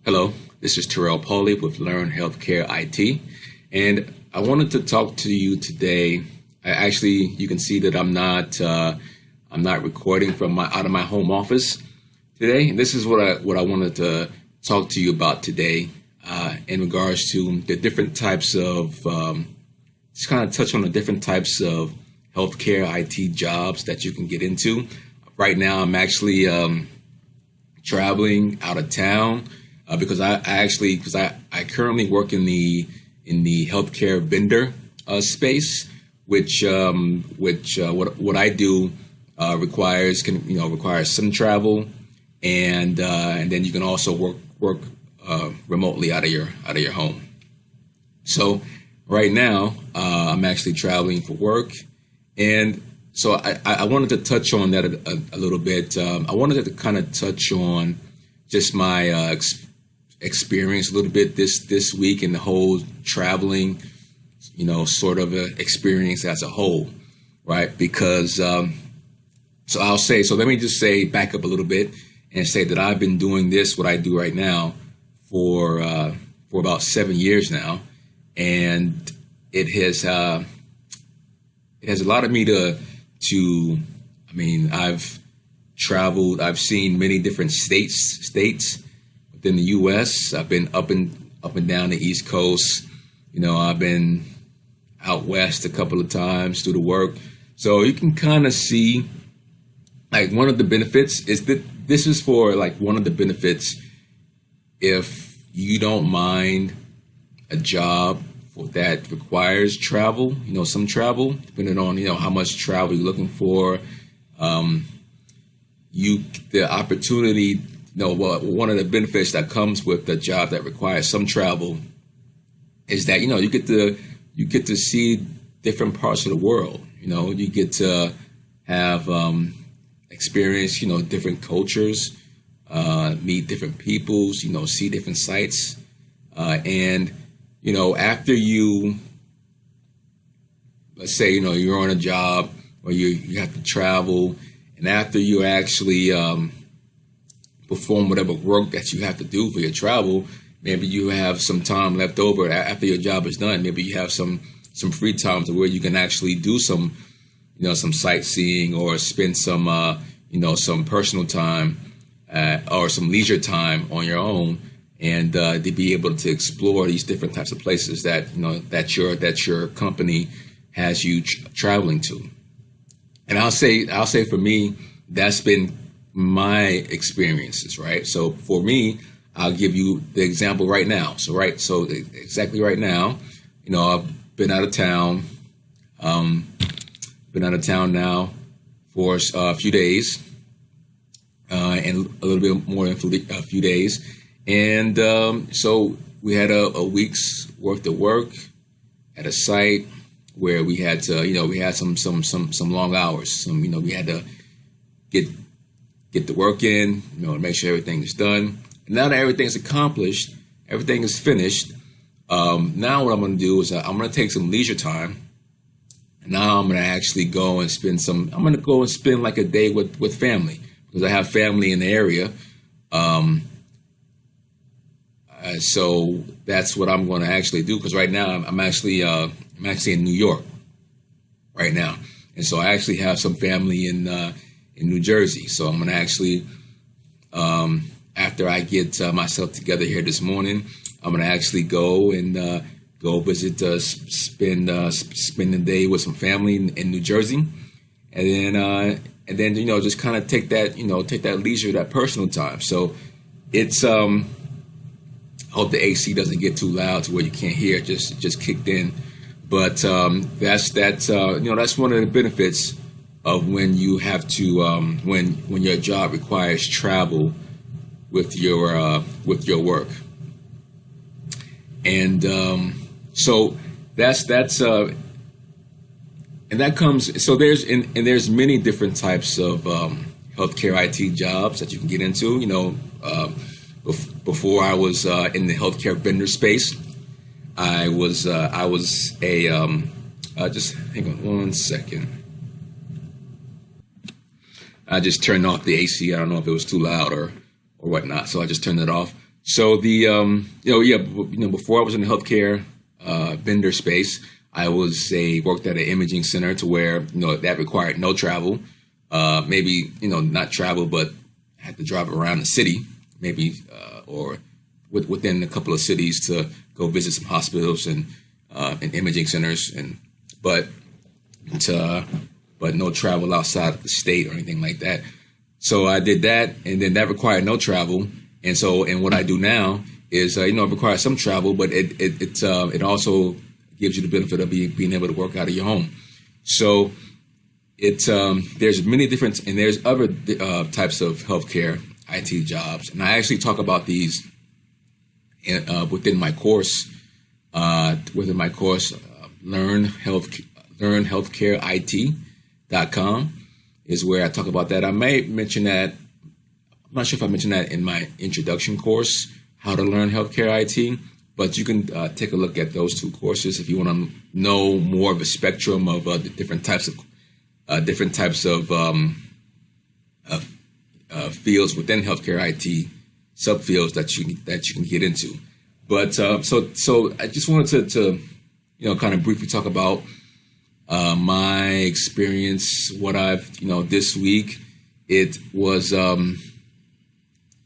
Hello, this is Terrell Pauly with Learn Healthcare IT, and I wanted to talk to you today. You can see that I'm not recording from my out of my home office today. And this is what I wanted to talk to you about today in regards to the different types of just kind of touch on the different types of healthcare IT jobs that you can get into. Right now, I'm actually traveling out of town because I currently work in the healthcare vendor space, which what I do requires some travel, and then you can also work remotely out of your home. So right now I'm actually traveling for work, and so I wanted to touch on that a little bit. I wanted to kind of touch on just my experience a little bit this week and the whole traveling, sort of experience as a whole, right? Because so let me just say back up a little bit and say that I've been doing what I do right now for about 7 years now, and it has allowed me to I mean, I've traveled, I've seen many different states within the U.S. I've been up and down the East Coast. I've been out west a couple of times through the work. So you can kind of see, like, one of the benefits is that this is for, like, one of the benefits if you don't mind a job that requires travel, some travel, depending on, how much travel you're looking for. The opportunity, one of the benefits that comes with the job that requires some travel is that, you get to see different parts of the world. You get to have experience, different cultures, meet different peoples, see different sights, and after let's say, you're on a job or you have to travel, and after you actually perform whatever work that you have to do for your travel, maybe you have some time left over after your job is done. Maybe you have some free time to where you can actually do some sightseeing or spend some personal time or some leisure time on your own, and to be able to explore these different types of places that your company has you traveling to. And I'll say for me, that's been my experiences, right? So for me, I'll give you the example right now. So exactly right now, I've been out of town, now for a few days, and a little bit more than a few days. And so we had a week's worth of work at a site where we had to, we had some long hours. We had to get the work in, make sure everything is done. And now that everything's accomplished, everything is finished. Now what I'm going to do is I'm going to take some leisure time. And now I'm going to actually go and spend like a day with family, because I have family in the area. So that's what I'm going to actually do, because right now I'm actually in New York right now, and so I actually have some family in New Jersey. So I'm going to actually, after I get myself together here this morning, I'm going to actually go visit, spend the day with some family in New Jersey, and then just kind of take that leisure, that personal time. So it's hope the AC doesn't get too loud to where you can't hear it. Just kicked in, but that's one of the benefits of when you have to when your job requires travel with your work, and so that's and that comes. So there's many different types of healthcare IT jobs that you can get into. Before I was in the healthcare vendor space, I was just hang on one second. I just turned off the AC. I don't know if it was too loud or whatnot, so I just turned it off. So before I was in the healthcare vendor space, I worked at an imaging center to where that required no travel, maybe not travel, but I had to drive around the city, maybe or within a couple of cities to go visit some hospitals and imaging centers, but no travel outside of the state or anything like that. So I did that, and then that required no travel. And what I do now is, it requires some travel, but it also gives you the benefit of being able to work out of your home. So there's many different, and there's other types of healthcare IT jobs, and I actually talk about these within my course. LearnHealthcareIT.com is where I talk about that. I may mention that. I'm not sure if I mentioned that in my introduction course, How to Learn Healthcare IT, but you can take a look at those two courses if you want to know more of a spectrum of the different types of fields within healthcare IT, subfields that you can get into. But so I just wanted to kind of briefly talk about my experience. What I've this week, it was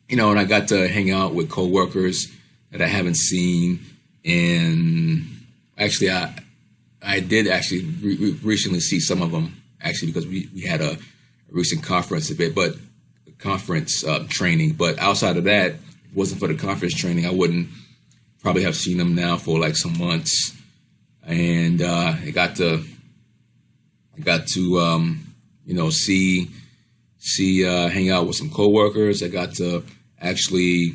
and I got to hang out with coworkers that I haven't seen, and actually I did actually recently see some of them actually, because we had a recent conference training. But outside of that, if it wasn't for the conference training, I wouldn't probably have seen them now for like some months. And I got to hang out with some coworkers. I got to actually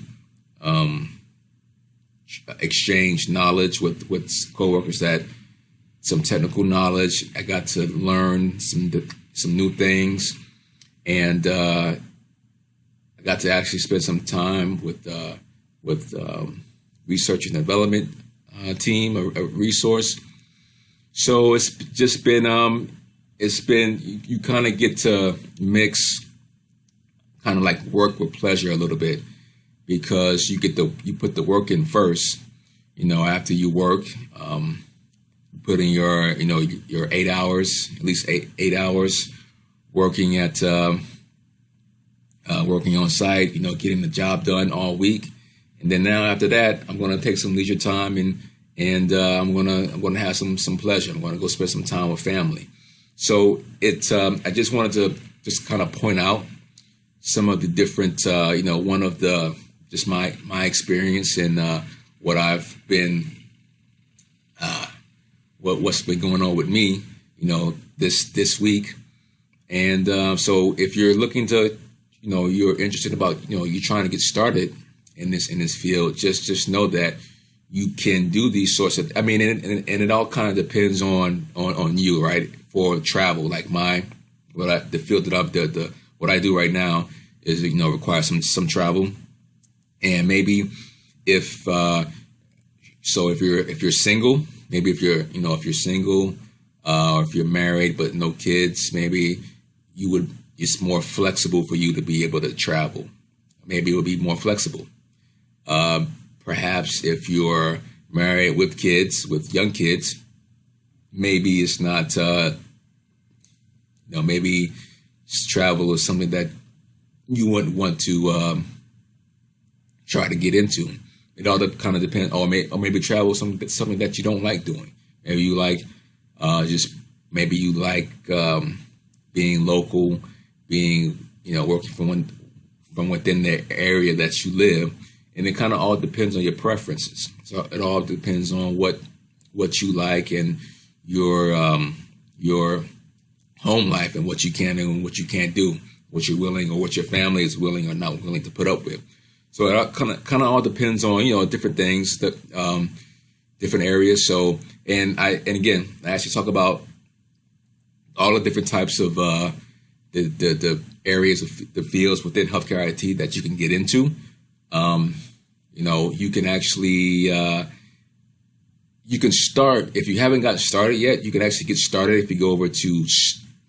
exchange knowledge with coworkers, some technical knowledge. I got to learn some new things, and I got to actually spend some time with research and development team, a resource. So it's just been you kind of get to mix kind of like work with pleasure a little bit, because you put the work in first. After you work, put in your 8 hours, at least eight hours working working on site, getting the job done all week. And then now after that, I'm going to take some leisure time and I'm going to have some pleasure. I'm going to go spend some time with family. So I just wanted to just kind of point out some of the different, one of the, just my experience and what I've been, what's been going on with me, this week. And so if you're looking to, you're interested about, you're trying to get started in this field, just know that you can do these sorts of, and it all kind of depends on you, right? For travel, like the field that what I do right now is, requires some travel. And maybe if you're single, maybe if you're single, or if you're married but no kids, maybe it's more flexible for you to be able to travel. Maybe it would be more flexible. Perhaps if you're married with kids, with young kids, maybe it's not, maybe travel is something that you wouldn't want to try to get into. It all kind of depends, or maybe travel is something that you don't like doing. Maybe you like being local, being working from within the area that you live, and it kind of all depends on your preferences. So it all depends on what you like and your home life and what you can and what you can't do, what you're willing or what your family is willing or not willing to put up with. So it kind of all depends on different things, that different areas. So and again, I actually talk about all the different types of the areas of the fields within healthcare IT that you can get into. You can actually you can start, if you haven't gotten started yet. You can actually get started if you go over to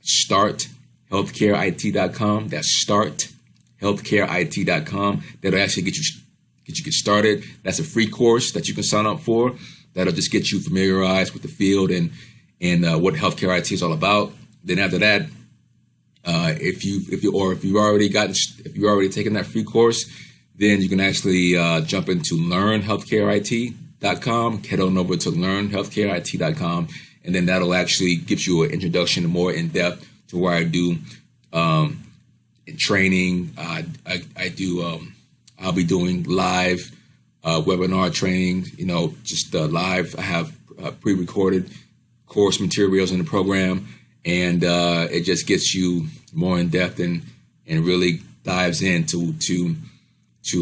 starthealthcareIT.com. That's starthealthcareIT.com. That'll actually get get you started. That's a free course that you can sign up for. That'll just get you familiarized with the field and what healthcare IT is all about. Then after that, if you've already taken that free course, then you can actually jump into learnhealthcareit.com, head on over to learnhealthcareit.com, and then that'll actually give you an introduction more in depth to where I do training. I'll be doing live webinar training, just live. I have pre-recorded course materials in the program, and it just gets you more in depth and really dives into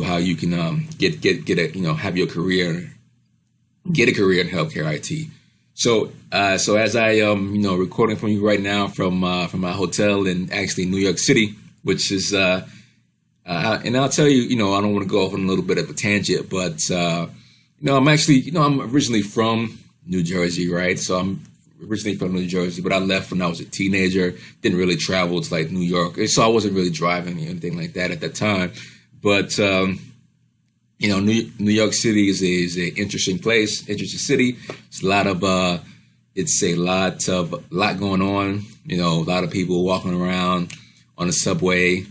how you can have your career, get a career in healthcare IT. So as I recording from you right now from my hotel in actually New York City, which is and I'll tell you, I don't want to go off on a little bit of a tangent, but I'm actually, I'm originally from New Jersey, right? So I'm originally from New Jersey, but I left when I was a teenager. Didn't really travel to like New York, so I wasn't really driving or anything like that at that time. But New York City is an interesting place, interesting city. It's a lot going on. A lot of people walking around on the subway.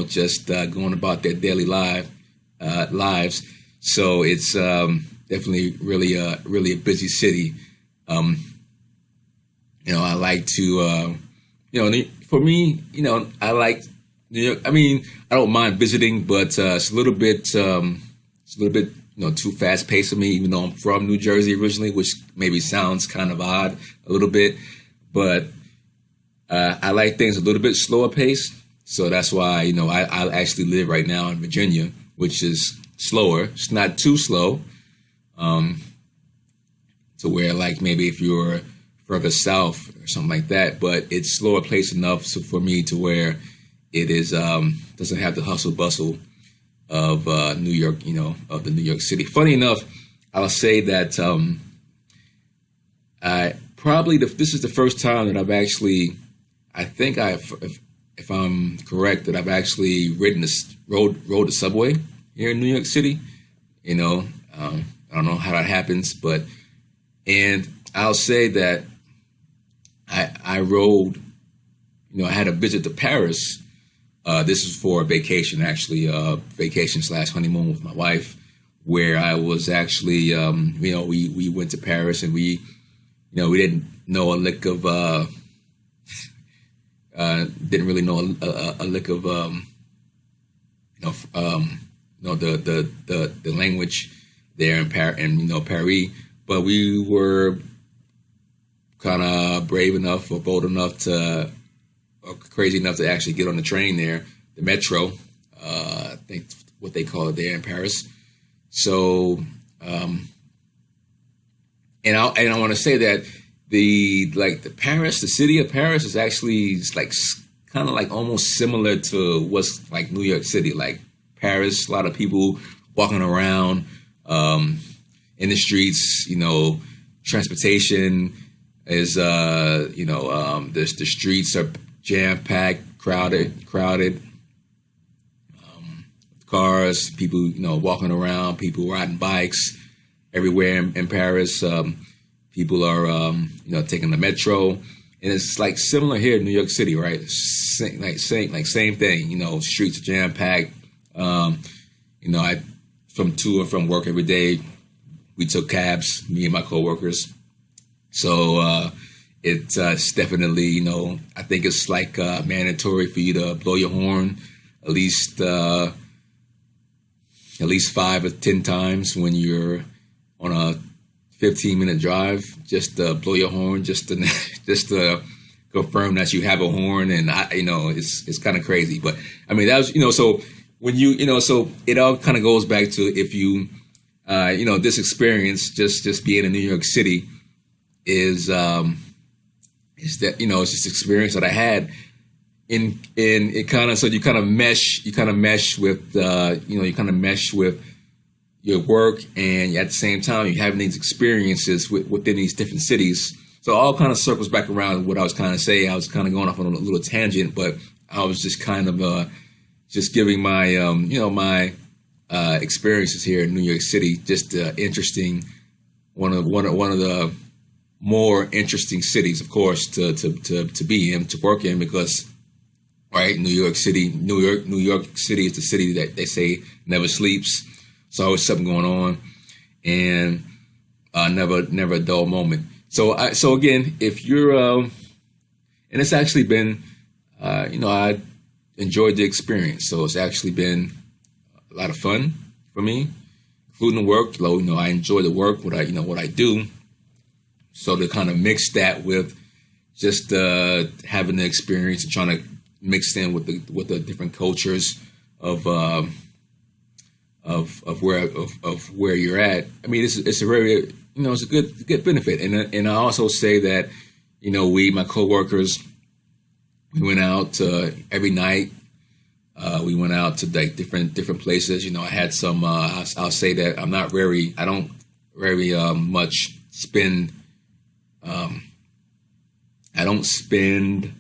Just going about their daily lives. So it's definitely really a busy city. I like to, for me, I like New York. I mean, I don't mind visiting, but it's a little bit, too fast paced for me, even though I'm from New Jersey originally, which maybe sounds kind of odd a little bit, but I like things a little bit slower paced. So that's why, I actually live right now in Virginia, which is slower. It's not too slow, to where like maybe if you're further south or something like that, but it's slower paced enough for me to where it is doesn't have the hustle bustle of New York, of the New York City. Funny enough, I'll say that this is the first time that I've actually, if I'm correct, that I've actually rode the subway here in New York City. I don't know how that happens, and I'll say that I rode, I had a visit to Paris. This is for a vacation, actually, vacation/honeymoon with my wife, where I was actually, we went to Paris and we didn't know a lick of, didn't really know a lick of, the language there in Paris, but we were kind of brave enough or bold enough or crazy enough to actually get on the train there, the metro, I think what they call it there in Paris. So, and I want to say that the city of Paris is actually kind of like almost similar to what's like New York City. Like Paris, a lot of people walking around in the streets. Transportation is the streets are jam-packed, crowded. Cars, people walking around, people riding bikes everywhere in Paris. People are taking the metro, and it's like similar here in New York City, right? Same thing. Streets are jam packed. I to and from work every day, we took cabs, me and my coworkers. So it's definitely I think it's like mandatory for you to blow your horn at least 5 or 10 times when you're on a 15-minute drive, just to blow your horn, just to confirm that you have a horn. And it's kind of crazy, but I mean, that was, so when so it all kind of goes back to if you, this experience, just being in New York City is that, it's just experience that I had in it kind of, so you kind of mesh with, your work, and at the same time you're having these experiences within these different cities. So it all kind of circles back around what I was kind of saying. I was kind of going off on a little tangent, but I was just kind of just giving my my experiences here in New York City. Just interesting, one of the more interesting cities, of course, to be in, to work in, because right, New York City is the city that they say never sleeps. There's always something going on, and never a dull moment. So again, if you're and it's actually been I enjoyed the experience. So it's actually been a lot of fun for me, including the work. I enjoy the work, what I do. So to kind of mix that with just having the experience and trying to mix in with the different cultures of where you're at. I mean, it's a very it's a good benefit, and I also say that my coworkers, we went out every night. We went out to like different places. I had some. I'll say that I don't very much spend. I don't spend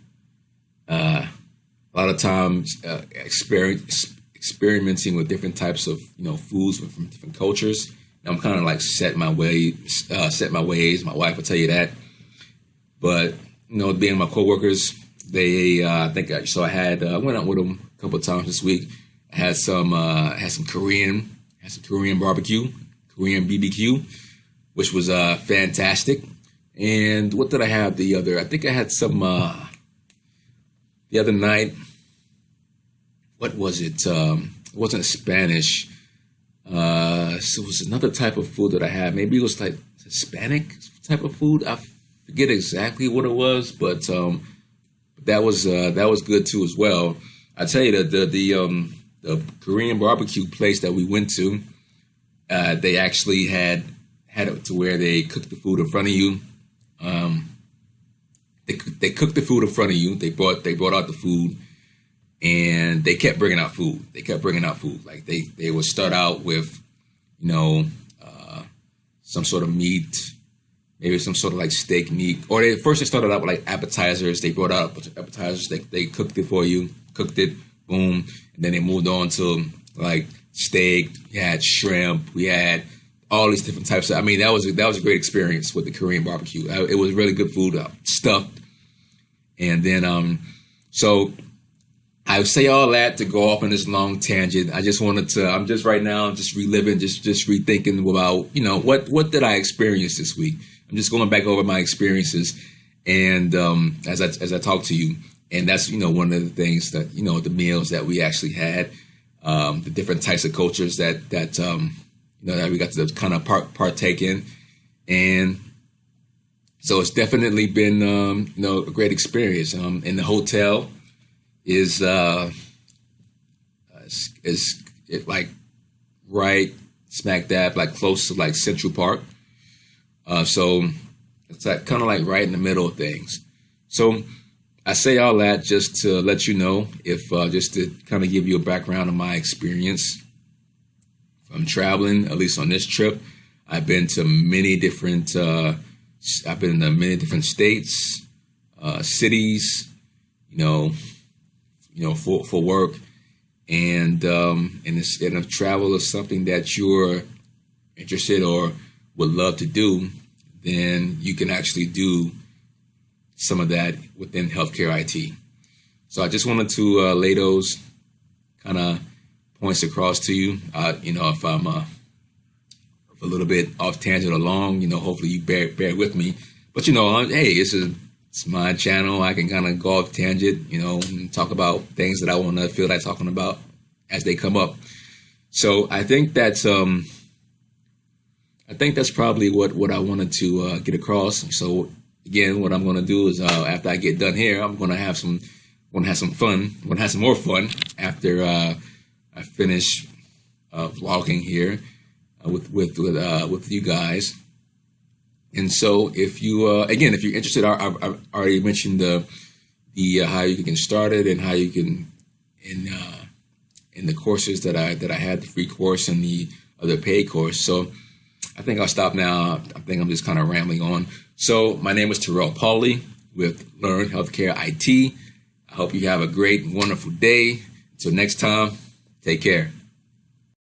a lot of time experimenting with different types of foods from different cultures. And I'm kind of like set my ways. My wife will tell you that. But being my coworkers, they I went out with them a couple of times this week. I had some Korean barbecue, Korean BBQ, which was fantastic. And what did I have I think I had some the other night. What was it? It wasn't Spanish. So it was another type of food that I had. Maybe it was like Hispanic type of food. I forget exactly what it was, but that was good too as well. I tell you that the Korean barbecue place that we went to, they actually had it to where they cooked the food in front of you. They cooked the food in front of you. They brought out the food, and they kept bringing out food. Like they would start out with, some sort of meat, maybe some sort of like steak meat. Or they started out with like appetizers. They brought out a bunch of appetizers. They cooked it for you, boom. And then they moved on to like steak. We had shrimp. We had all these different types of. I mean, that was a great experience with the Korean barbecue. It was really good food, stuffed. And then so I say all that to go off on this long tangent. I'm just right now, just reliving, just rethinking about, what did I experience this week? I'm just going back over my experiences, and as I talk to you, and that's one of the things that the meals that we actually had, the different types of cultures that that we got to kind of partake in, and so it's definitely been a great experience. In the hotel is like right smack dab, like close to like Central Park. So it's like kind of like right in the middle of things. So I say all that just to let you know, just to kind of give you a background of my experience from traveling, at least on this trip. I've been to many different states, cities, for work, and if travel is something that you're interested or would love to do, then you can actually do some of that within healthcare IT. So I just wanted to lay those kind of points across to you. If I'm a little bit off tangent or long, hopefully you bear with me. But hey, it's my channel. I can kind of go off tangent, and talk about things that I want to feel like talking about as they come up. So I think that's probably what I wanted to get across. So again, what I'm going to do is after I get done here, I'm going to have some fun. I'm going to have some more fun after I finish vlogging here with you guys. And so if you're interested, I've already mentioned the how you can get started and how you can in the courses that I had, the free course and the other paid course. So I think I'll stop now. I think I'm just kind of rambling on. So my name is Terrell Pauly with Learn Healthcare IT. I hope you have a great, wonderful day. Until next time, take care.